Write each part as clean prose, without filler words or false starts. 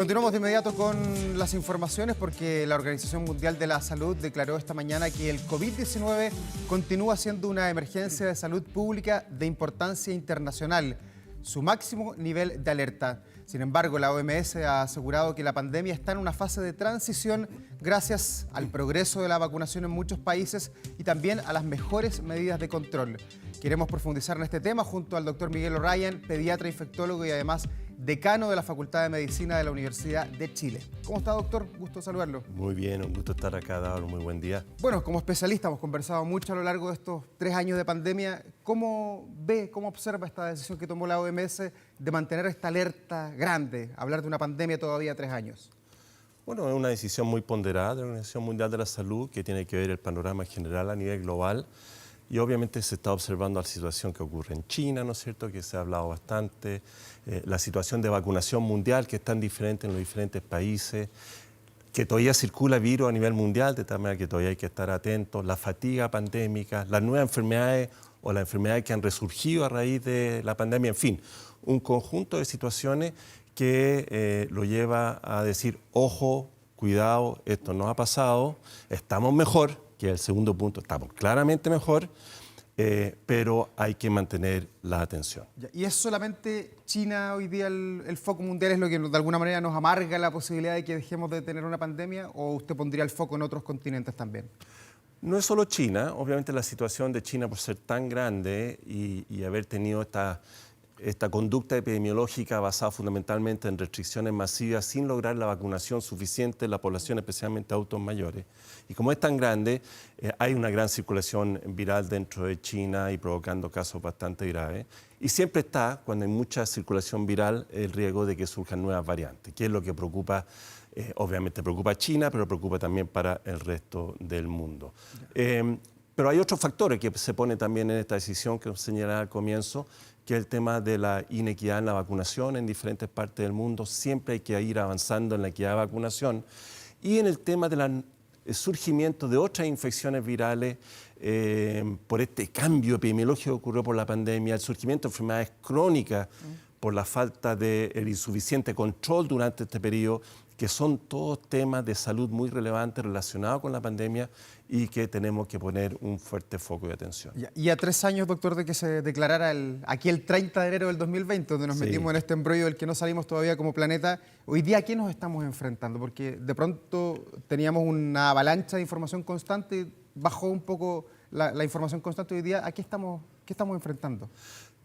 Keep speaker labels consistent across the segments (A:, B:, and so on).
A: Continuamos de inmediato con las informaciones porque la Organización Mundial de la Salud declaró esta mañana que el COVID-19 continúa siendo una emergencia de salud pública de importancia internacional, su máximo nivel de alerta. Sin embargo, la OMS ha asegurado que la pandemia está en una fase de transición gracias al progreso de la vacunación en muchos países y también a las mejores medidas de control. Queremos profundizar en este tema junto al doctor Miguel O'Ryan, pediatra infectólogo y además decano de la Facultad de Medicina de la Universidad de Chile. ¿Cómo está, doctor? Gusto saludarlo.
B: Muy bien, un gusto estar acá, dado muy buen día.
A: Bueno, como especialista hemos conversado mucho a lo largo de estos 3 años de pandemia. ¿Cómo ve, cómo observa esta decisión que tomó la OMS de mantener esta alerta grande, hablar de una pandemia todavía 3 años?
B: Bueno, es una decisión muy ponderada de la Organización Mundial de la Salud que tiene que ver el panorama general a nivel global. Y obviamente se está observando la situación que ocurre en China, ¿no es cierto?, que se ha hablado bastante, la situación de vacunación mundial que es tan diferente en los diferentes países, que todavía circula virus a nivel mundial, de tal manera que todavía hay que estar atentos, la fatiga pandémica, las nuevas enfermedades o las enfermedades que han resurgido a raíz de la pandemia, en fin, un conjunto de situaciones que lo lleva a decir, ojo, cuidado, esto no ha pasado, estamos mejor, que es el segundo punto, estamos claramente mejor, pero hay que mantener la atención.
A: ¿Y es solamente China hoy día el foco mundial, es lo que de alguna manera nos amarga la posibilidad de que dejemos de tener una pandemia, o usted pondría el foco en otros continentes también?
B: No es solo China, obviamente la situación de China por ser tan grande y haber tenido esta conducta epidemiológica basada fundamentalmente en restricciones masivas sin lograr la vacunación suficiente en la población, especialmente adultos mayores. Y como es tan grande, hay una gran circulación viral dentro de China y provocando casos bastante graves. Y siempre está, cuando hay mucha circulación viral, el riesgo de que surjan nuevas variantes, que es lo que preocupa, obviamente preocupa a China, pero preocupa también para el resto del mundo. Pero hay otros factores que se ponen también en esta decisión que señalaba al comienzo, que es el tema de la inequidad en la vacunación en diferentes partes del mundo. Siempre hay que ir avanzando en la equidad de vacunación. Y en el tema del surgimiento de otras infecciones virales por este cambio epidemiológico que ocurrió por la pandemia, el surgimiento de enfermedades crónicas por la falta del insuficiente control durante este periodo, que son todos temas de salud muy relevantes relacionados con la pandemia y que tenemos que poner un fuerte foco de atención.
A: Y a 3 años, doctor, de que se declarara aquí el 30 de enero del 2020, donde nos metimos en este embrollo del que no salimos todavía como planeta, hoy día, ¿a qué nos estamos enfrentando? Porque de pronto teníamos una avalancha de información constante y bajó un poco la información constante. Hoy día, qué estamos enfrentando?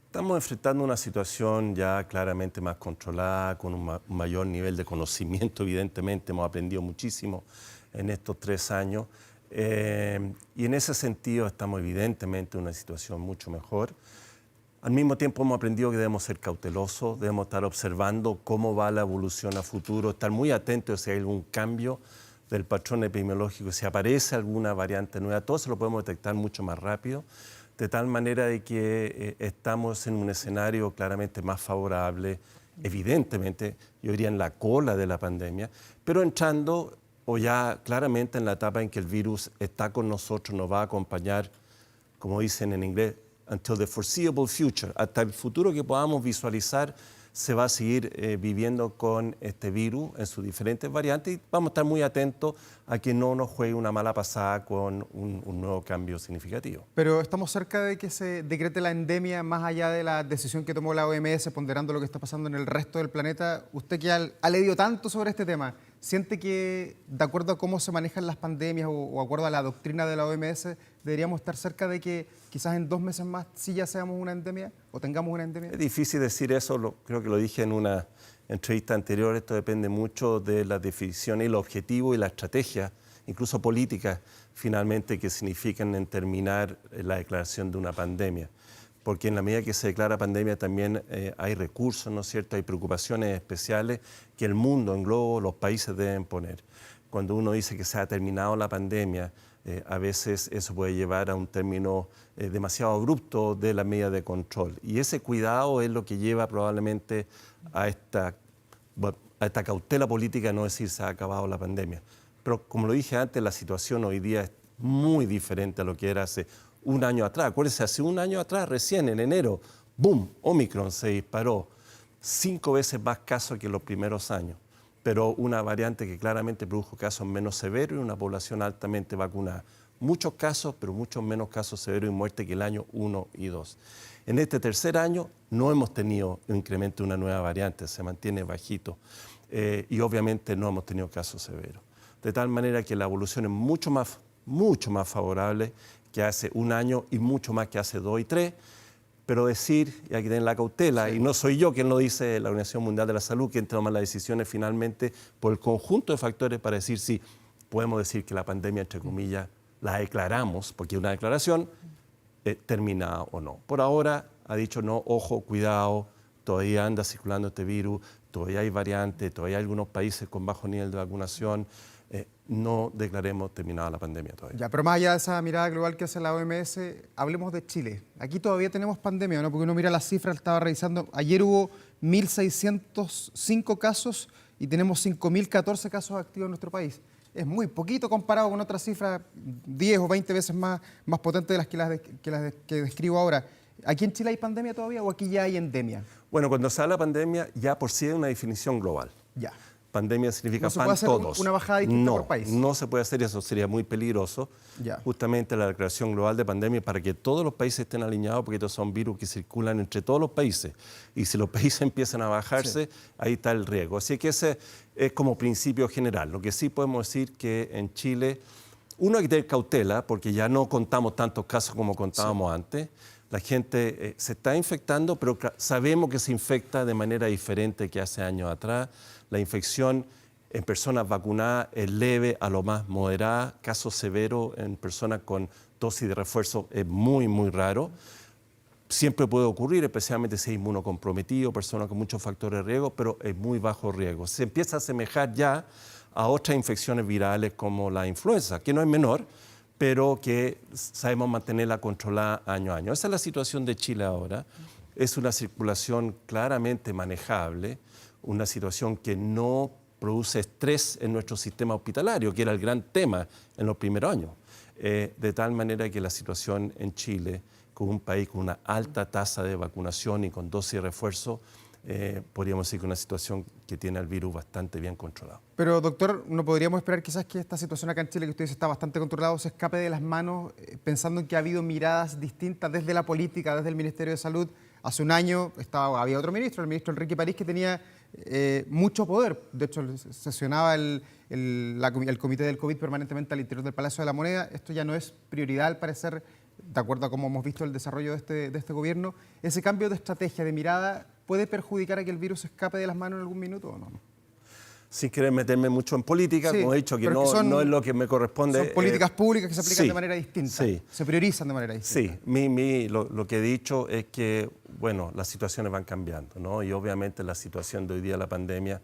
B: Estamos enfrentando una situación ya claramente más controlada, con un mayor nivel de conocimiento, evidentemente. Hemos aprendido muchísimo en estos 3 años. Y en ese sentido estamos evidentemente en una situación mucho mejor. Al mismo tiempo hemos aprendido que debemos ser cautelosos, debemos estar observando cómo va la evolución a futuro, estar muy atentos si hay algún cambio del patrón epidemiológico, si aparece alguna variante nueva. Todo eso lo podemos detectar mucho más rápido, de tal manera de que estamos en un escenario claramente más favorable, evidentemente, yo diría en la cola de la pandemia, pero entrando o ya claramente en la etapa en que el virus está con nosotros, nos va a acompañar, como dicen en inglés, until the foreseeable future, hasta el futuro que podamos visualizar, se va a seguir viviendo con este virus en sus diferentes variantes y vamos a estar muy atentos a que no nos juegue una mala pasada con un nuevo cambio significativo.
A: Pero estamos cerca de que se decrete la endemia, más allá de la decisión que tomó la OMS, ponderando lo que está pasando en el resto del planeta. Usted que ha leído tanto sobre este tema, ¿siente que, de acuerdo a cómo se manejan las pandemias o de acuerdo a la doctrina de la OMS, deberíamos estar cerca de que quizás en 2 meses más sí ya seamos una endemia o tengamos una endemia?
B: Es difícil decir eso, creo que lo dije en una entrevista anterior. Esto depende mucho de las definiciones y los objetivos y la estrategia, incluso políticas, finalmente, que significan en terminar la declaración de una pandemia. Porque en la medida que se declara pandemia también hay recursos, ¿no es cierto? Hay preocupaciones especiales que el mundo, en globo, los países deben poner. Cuando uno dice que se ha terminado la pandemia, a veces eso puede llevar a un término demasiado abrupto de la medida de control. Y ese cuidado es lo que lleva probablemente a esta cautela política, no decir se ha acabado la pandemia. Pero como lo dije antes, la situación hoy día es muy diferente a lo que era hace un año atrás. Acuérdense, hace un año atrás, recién en enero, ¡boom!, Omicron se disparó. 5 veces más casos que en los primeros años. pero una variante que claramente produjo casos menos severos y una población altamente vacunada. Muchos casos, pero muchos menos casos severos y muerte que el año 1 y 2. En este tercer año no hemos tenido un incremento de una nueva variante, se mantiene bajito y obviamente no hemos tenido casos severos. De tal manera que la evolución es mucho más favorable que hace un año y mucho más que hace 2 y 3. Pero decir, y hay que tener la cautela, y no soy yo quien lo dice, la Organización Mundial de la Salud, quien toma las decisiones finalmente por el conjunto de factores para decir si podemos decir que la pandemia, entre comillas, la declaramos, porque es una declaración, terminada o no. Por ahora ha dicho no, ojo, cuidado, todavía anda circulando este virus, todavía hay variantes, todavía hay algunos países con bajo nivel de vacunación. No declaremos terminada la pandemia todavía.
A: Ya, pero más allá de esa mirada global que hace la OMS, hablemos de Chile. Aquí todavía tenemos pandemia, ¿no? Porque uno mira las cifras, estaba revisando, ayer hubo 1.605 casos y tenemos 5.014 casos activos en nuestro país. Es muy poquito comparado con otras cifras 10 o 20 veces más potentes de las que describo ahora. ¿Aquí en Chile hay pandemia todavía o aquí ya hay endemia?
B: Bueno, cuando se habla de pandemia, ya por sí es una definición global.
A: Ya.
B: Pandemia significa
A: ¿No se puede hacer
B: todos.
A: una bajada distinta por país?
B: No se puede hacer y eso sería muy peligroso.
A: Ya.
B: Justamente la declaración global de pandemia para que todos los países estén alineados, porque estos son virus que circulan entre todos los países. Y si los países empiezan a bajarse, ahí está el riesgo. Así que ese es como principio general. Lo que sí podemos decir que en Chile, uno hay que tener cautela, porque ya no contamos tantos casos como contábamos antes. La gente se está infectando, pero sabemos que se infecta de manera diferente que hace años atrás. La infección en personas vacunadas es leve a lo más moderada. Casos severos en personas con dosis de refuerzo es muy, muy raro. Siempre puede ocurrir, especialmente si es inmunocomprometido, personas con muchos factores de riesgo, pero es muy bajo riesgo. Se empieza a asemejar ya a otras infecciones virales como la influenza, que no es menor, pero que sabemos mantenerla controlada año a año. Esa es la situación de Chile ahora. Es una circulación claramente manejable, una situación que no produce estrés en nuestro sistema hospitalario, que era el gran tema en los primeros años. De tal manera que la situación en Chile, con un país con una alta tasa de vacunación y con dosis de refuerzo, podríamos decir que una situación que tiene al virus bastante bien controlado.
A: Pero, doctor, ¿no podríamos esperar quizás que esta situación acá en Chile, que usted dice está bastante controlado, se escape de las manos, pensando en que ha habido miradas distintas desde la política, desde el Ministerio de Salud? Hace un año había otro ministro, el ministro Enrique París, que tenía mucho poder. De hecho, sesionaba el comité del COVID permanentemente al interior del Palacio de la Moneda. Esto ya no es prioridad, al parecer, de acuerdo a cómo hemos visto el desarrollo de este gobierno. ¿Ese cambio de estrategia, de mirada, puede perjudicar a que el virus se escape de las manos en algún minuto o no?
B: Sin querer meterme mucho en política,
A: Sí,
B: como he dicho, que no es lo que me corresponde.
A: Son políticas públicas que se aplican de manera distinta,
B: sí.
A: se priorizan de manera distinta.
B: Sí, lo que he dicho es que, bueno, las situaciones van cambiando, ¿no? Y obviamente la situación de hoy día, la pandemia,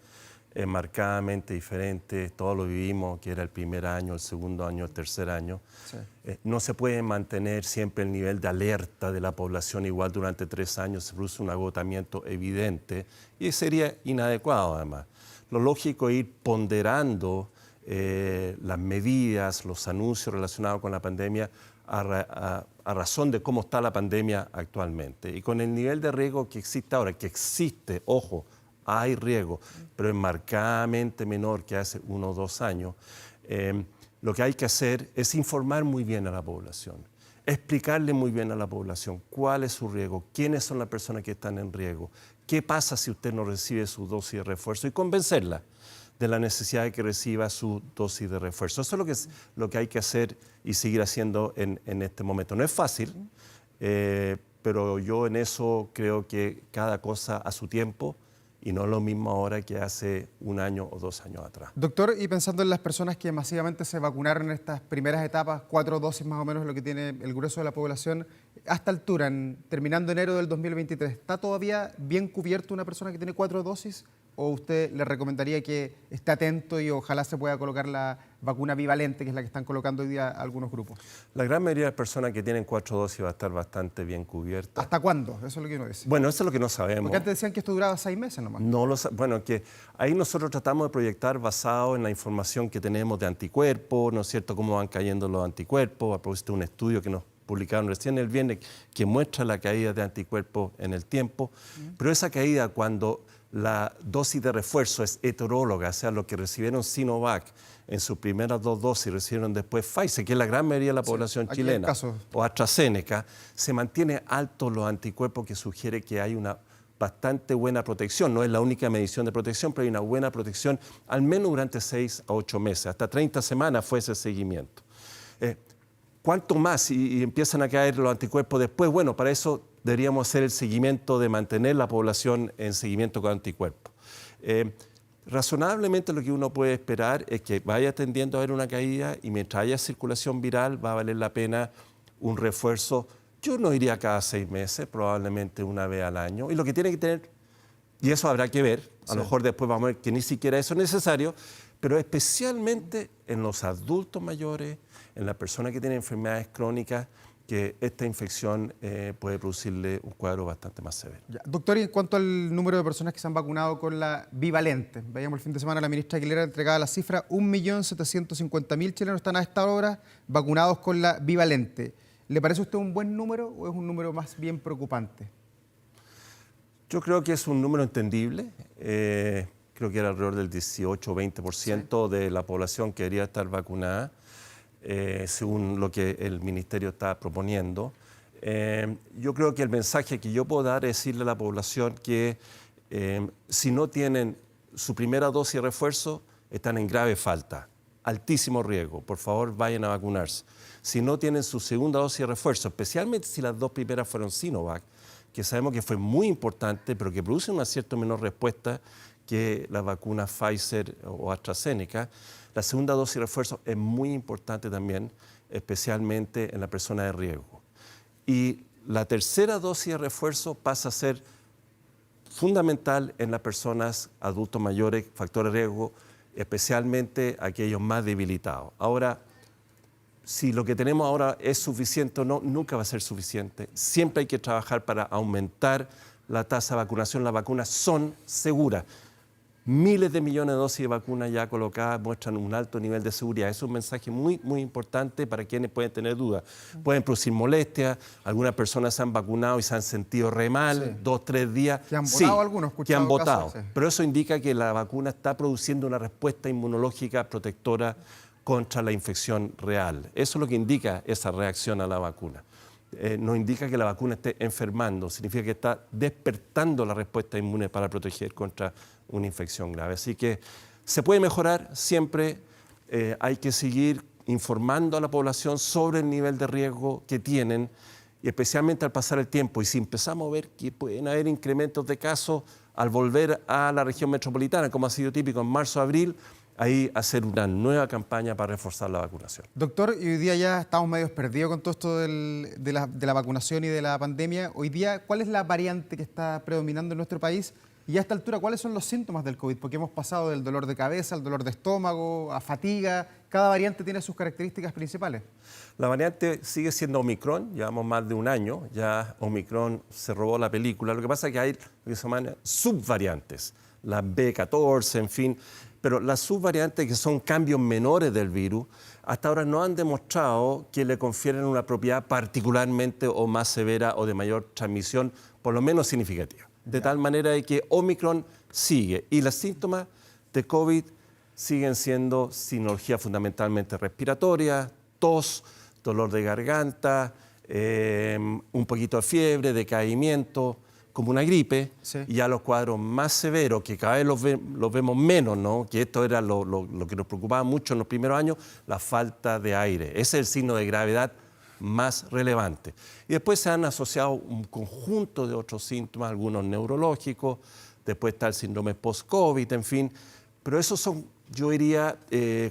B: es marcadamente diferente. Todos lo vivimos, que era el primer año, el segundo año, el tercer año. Sí. No se puede mantener siempre el nivel de alerta de la población igual durante 3 años, se produce un agotamiento evidente y sería inadecuado además. Lo lógico es ir ponderando las medidas, los anuncios relacionados con la pandemia a razón de cómo está la pandemia actualmente. Y con el nivel de riesgo que existe ahora, que existe, ojo, hay riesgo, pero es marcadamente menor que hace 1 o 2 años, lo que hay que hacer es informar muy bien a la población, explicarle muy bien a la población cuál es su riesgo, quiénes son las personas que están en riesgo, qué pasa si usted no recibe su dosis de refuerzo y convencerla de la necesidad de que reciba su dosis de refuerzo. Eso es lo que hay que hacer y seguir haciendo en este momento. No es fácil, pero yo en eso creo que cada cosa a su tiempo y no es lo mismo ahora que hace 1 año o 2 años atrás.
A: Doctor, y pensando en las personas que masivamente se vacunaron en estas primeras etapas, 4 dosis más o menos lo que tiene el grueso de la población, hasta altura, terminando enero del 2023, ¿está todavía bien cubierto una persona que tiene 4 dosis? ¿O usted le recomendaría que esté atento y ojalá se pueda colocar la vacuna bivalente, que es la que están colocando hoy día algunos grupos?
B: La gran mayoría de personas que tienen 4 dosis va a estar bastante bien cubierta.
A: ¿Hasta cuándo? Eso es lo que uno dice.
B: Bueno, eso es lo que no sabemos.
A: Porque antes decían que esto duraba 6 meses nomás.
B: Bueno, que ahí nosotros tratamos de proyectar basado en la información que tenemos de anticuerpos, ¿no es cierto?, cómo van cayendo los anticuerpos, a propósito de un estudio que nos publicaron recién el viernes que muestra la caída de anticuerpos en el tiempo, pero esa caída cuando la dosis de refuerzo es heteróloga, o sea, los que recibieron Sinovac en sus primeras 2 dosis recibieron después Pfizer, que es la gran mayoría de la población chilena, o AstraZeneca, se mantiene altos los anticuerpos, que sugiere que hay una bastante buena protección. No es la única medición de protección, pero hay una buena protección, al menos durante 6 a 8 meses. Hasta 30 semanas fue ese seguimiento. ¿Cuánto más y empiezan a caer los anticuerpos después? Bueno, para eso deberíamos hacer el seguimiento de mantener la población en seguimiento con anticuerpos. Razonablemente lo que uno puede esperar es que vaya tendiendo a haber una caída y mientras haya circulación viral va a valer la pena un refuerzo. Yo no iría cada 6 meses, probablemente una vez al año. Y lo que tiene que tener, y eso habrá que ver, a lo mejor después vamos a ver que ni siquiera eso es necesario, pero especialmente en los adultos mayores, en las personas que tienen enfermedades crónicas, que esta infección puede producirle un cuadro bastante más severo.
A: Ya. Doctor, y en cuanto al número de personas que se han vacunado con la bivalente, veíamos el fin de semana la ministra Aguilera entregaba la cifra, 1.750.000 chilenos están a esta hora vacunados con la bivalente. ¿Le parece a usted un buen número o es un número más bien preocupante?
B: Yo creo que es un número entendible. Creo que era alrededor del 18 o 20% de la población que debería estar vacunada, según lo que el ministerio está proponiendo. Yo creo que el mensaje que yo puedo dar es decirle a la población que si no tienen su primera dosis de refuerzo, están en grave falta, altísimo riesgo. Por favor, vayan a vacunarse. Si no tienen su segunda dosis de refuerzo, especialmente si las 2 primeras fueron Sinovac, que sabemos que fue muy importante, pero que produce una cierta menor respuesta que las vacunas Pfizer o AstraZeneca, la segunda dosis de refuerzo es muy importante también, especialmente en la persona de riesgo. Y la tercera dosis de refuerzo pasa a ser fundamental en las personas adultos mayores, factores de riesgo, especialmente aquellos más debilitados. Ahora, si lo que tenemos ahora es suficiente o no, nunca va a ser suficiente. Siempre hay que trabajar para aumentar la tasa de vacunación. Las vacunas son seguras. Miles de millones de dosis de vacunas ya colocadas muestran un alto nivel de seguridad. Es un mensaje muy, muy importante para quienes pueden tener dudas. Pueden producir molestias, algunas personas se han vacunado y se han sentido re mal, 2 o 3 días.
A: Que han votado algunos,
B: que han votado.
A: Casos,
B: Pero eso indica que la vacuna está produciendo una respuesta inmunológica protectora contra la infección real. Eso es lo que indica esa reacción a la vacuna. No indica que la vacuna esté enfermando, significa que está despertando la respuesta inmune para proteger contra una infección grave. Así que se puede mejorar, siempre hay que seguir informando a la población sobre el nivel de riesgo que tienen, y especialmente al pasar el tiempo. Y si empezamos a ver que pueden haber incrementos de casos al volver a la región metropolitana, como ha sido típico en marzo, abril, ahí hacer una nueva campaña para reforzar la vacunación.
A: Doctor, y hoy día ya estamos medio perdidos con todo esto de la vacunación y de la pandemia. Hoy día, ¿cuál es la variante que está predominando en nuestro país? Y a esta altura, ¿cuáles son los síntomas del COVID? Porque hemos pasado del dolor de cabeza al dolor de estómago, a fatiga. Cada variante tiene sus características principales.
B: La variante sigue siendo Omicron, llevamos más de un año, ya Omicron se robó la película. Lo que pasa es que hay lo que se llaman subvariantes, la B14, en fin. Pero las subvariantes, que son cambios menores del virus, hasta ahora no han demostrado que le confieren una propiedad particularmente o más severa o de mayor transmisión, por lo menos significativa. De tal manera de que Omicron sigue. Y los síntomas de COVID siguen siendo sinología fundamentalmente respiratoria, tos, dolor de garganta, un poquito de fiebre, decaimiento, como una gripe, y ya los cuadros más severos, que cada vez los vemos menos, ¿no? Que esto era lo que nos preocupaba mucho en los primeros años, la falta de aire. Ese es el signo de gravedad más relevante. Y después se han asociado un conjunto de otros síntomas, algunos neurológicos, después está el síndrome post-COVID, en fin. Pero esos son, yo diría,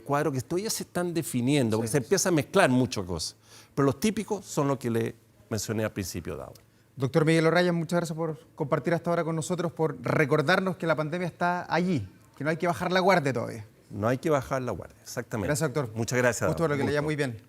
B: cuadros que todavía se están definiendo, porque se empieza a mezclar muchas cosas. Pero los típicos son los que le mencioné al principio de ahora.
A: Doctor Miguel O'Ryan, muchas gracias por compartir hasta ahora con nosotros, por recordarnos que la pandemia está allí, que no hay que bajar la guardia todavía.
B: No hay que bajar la guardia, exactamente.
A: Gracias, doctor.
B: Muchas gracias.
A: Justo lo que le llama muy bien.